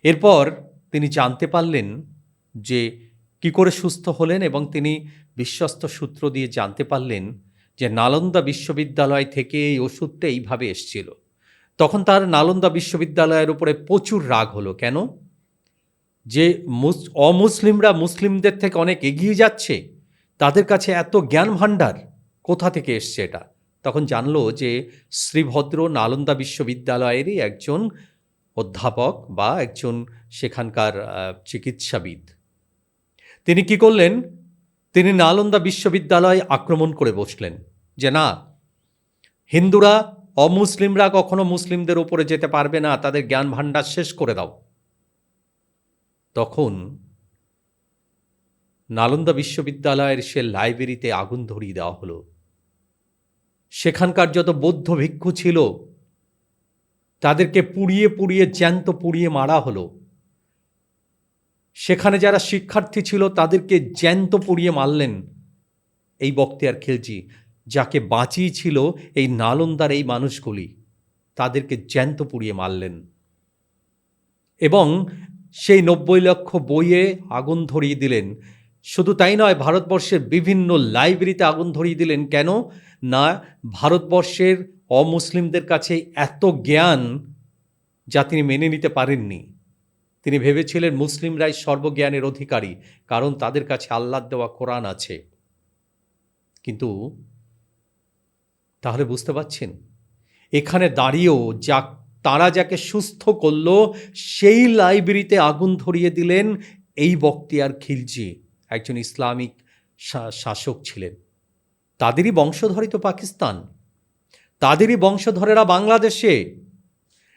এরপর তিনি জানতে পারলেন যে কি করে সুস্থ হলেন, এবং তিনি বিশ্বস্ত সূত্র দিয়ে জানতে পারলেন যে নালন্দা বিশ্ববিদ্যালয় থেকে এই ওষুধটা এইভাবে এসছিল। তখন তার নালন্দা বিশ্ববিদ্যালয়ের উপরে প্রচুর রাগ হলো। কেন? যে অমুসলিমরা মুসলিমদের থেকে অনেক এগিয়ে যাচ্ছে, তাদের কাছে এত জ্ঞান ভাণ্ডার, কোথা থেকে এসছে এটা? তখন জানলো যে শ্রীভদ্র নালন্দা বিশ্ববিদ্যালয়েরই একজন অধ্যাপক বা একজন সেখানকার চিকিৎসাবিদ। তিনি কি করলেন? তিনি নালন্দা বিশ্ববিদ্যালয় আক্রমণ করে বসলেন যে না, হিন্দুরা, অমুসলিমরা কখনো মুসলিমদের উপরে যেতে পারবে না, তাদের জ্ঞান ভাণ্ডার শেষ করে দাও। তখন নালন্দা বিশ্ববিদ্যালয়ের সে লাইব্রেরিতে আগুন ধরিয়ে দেওয়া হলো। সেখানকার যত বৌদ্ধ ভিক্ষু ছিল তাদেরকে পুড়িয়ে পুড়িয়ে জ্যান্ত পুড়িয়ে মারা হলো। সেখানে যারা শিক্ষার্থী ছিল তাদেরকে জ্যান্ত পুড়িয়ে মারলেন এই বখতিয়ার খিলজি। যাকে বাঁচিয়েছিল এই নালন্দার এই মানুষগুলি, তাদেরকে জ্যান্ত পুড়িয়ে মারলেন। এবং সেই 90 লক্ষ বইয়ে আগুন ধরিয়ে দিলেন। শুধু তাই নয়, ভারতবর্ষের বিভিন্ন লাইব্রেরিতে আগুন ধরিয়ে দিলেন। কেন না, ভারতবর্ষের অমুসলিমদের কাছে এত জ্ঞান যা তিনি মেনে নিতে পারেননি। তিনি ভেবেছিলেন মুসলিমরাই সর্বজ্ঞানের অধিকারী, কারণ তাদের কাছে আল্লাহর দেওয়া কোরআন আছে। কিন্তু তাহলে বুঝতে পারছেন, এখানে দাঁড়িয়েও তারা যাকে সুস্থ করল, সেই লাইব্রেরিতে আগুন ধরিয়ে দিলেন এই বখতিয়ার খিলজি, একজন ইসলামিক শাসক ছিলেন। তাদেরই বংশধরই তো পাকিস্তান, তাদেরই বংশধরেরা বাংলাদেশে।